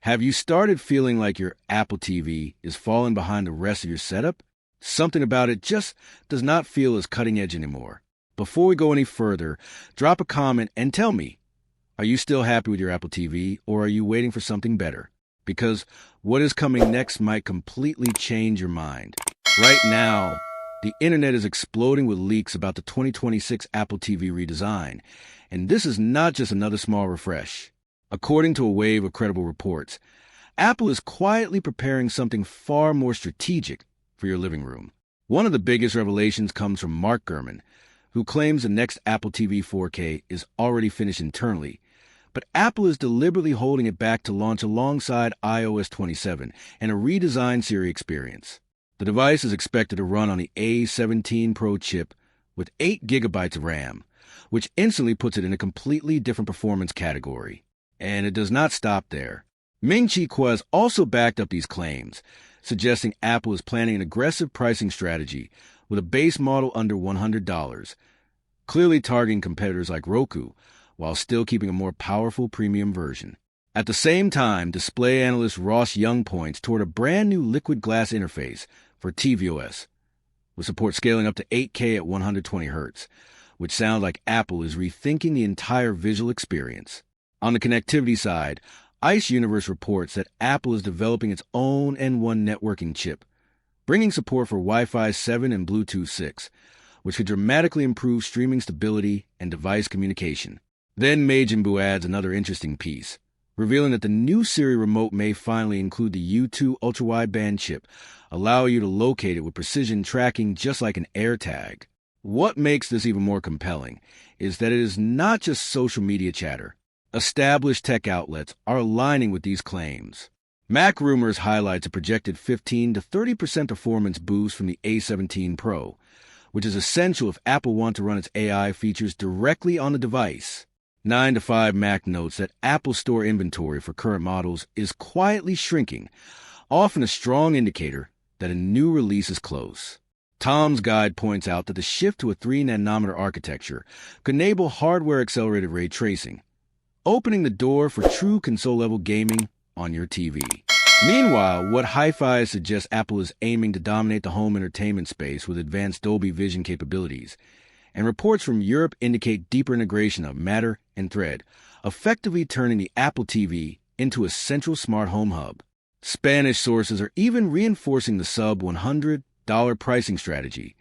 Have you started feeling like your Apple TV is falling behind the rest of your setup? Something about it just does not feel as cutting edge anymore. Before we go any further, drop a comment and tell me, are you still happy with your Apple TV or are you waiting for something better? Because what is coming next might completely change your mind. Right now, the internet is exploding with leaks about the 2026 Apple TV redesign, and this is not just another small refresh. According to a wave of credible reports, Apple is quietly preparing something far more strategic for your living room. One of the biggest revelations comes from Mark Gurman, who claims the next Apple TV 4K is already finished internally, but Apple is deliberately holding it back to launch alongside iOS 27 and a redesigned Siri experience. The device is expected to run on the A17 Pro chip with 8 gigabytes of RAM, which instantly puts it in a completely different performance category. And it does not stop there. Ming-Chi Kuo has also backed up these claims, suggesting Apple is planning an aggressive pricing strategy with a base model under $100, clearly targeting competitors like Roku, while still keeping a more powerful premium version. At the same time, display analyst Ross Young points toward a brand new liquid glass interface for tvOS, with support scaling up to 8K at 120 Hz, which sounds like Apple is rethinking the entire visual experience. On the connectivity side, Ice Universe reports that Apple is developing its own N1 networking chip, bringing support for Wi-Fi 7 and Bluetooth 6, which could dramatically improve streaming stability and device communication. Then Majin Buu adds another interesting piece, revealing that the new Siri remote may finally include the U2 ultra-wideband chip, allowing you to locate it with precision tracking just like an AirTag. What makes this even more compelling is that it is not just social media chatter. Established tech outlets are aligning with these claims. Mac Rumors highlights a projected 15 to 30% performance boost from the A17 Pro, which is essential if Apple wants to run its AI features directly on the device. 9 to 5 Mac notes that Apple Store inventory for current models is quietly shrinking, often a strong indicator that a new release is close. Tom's Guide points out that the shift to a 3-nanometer architecture could enable hardware-accelerated ray tracing, opening the door for true console-level gaming on your TV. Meanwhile, what Hi-Fi suggests Apple is aiming to dominate the home entertainment space with advanced Dolby Vision capabilities, and reports from Europe indicate deeper integration of Matter and Thread, effectively turning the Apple TV into a central smart home hub. Spanish sources are even reinforcing the sub-$100 pricing strategy,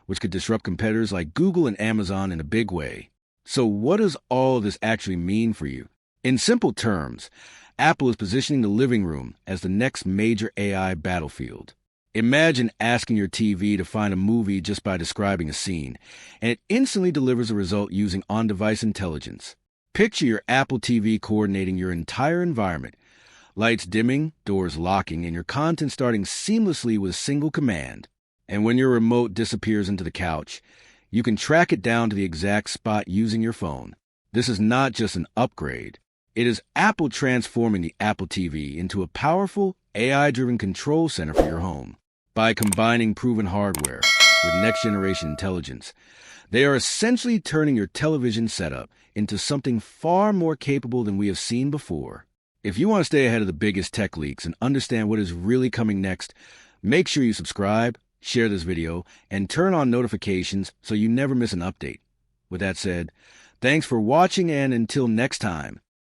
which could disrupt competitors like Google and Amazon in a big way. So what does all of this actually mean for you? In simple terms, Apple is positioning the living room as the next major AI battlefield. Imagine asking your TV to find a movie just by describing a scene, and it instantly delivers a result using on-device intelligence. Picture your Apple TV coordinating your entire environment, lights dimming, doors locking, and your content starting seamlessly with a single command. And when your remote disappears into the couch, you can track it down to the exact spot using your phone. This is not just an upgrade. It is Apple transforming the Apple TV into a powerful, AI-driven control center for your home. By combining proven hardware with next-generation intelligence, they are essentially turning your television setup into something far more capable than we have seen before. If you want to stay ahead of the biggest tech leaks and understand what is really coming next, make sure you subscribe, share this video, and turn on notifications so you never miss an update. With that said, thanks for watching, and until next time,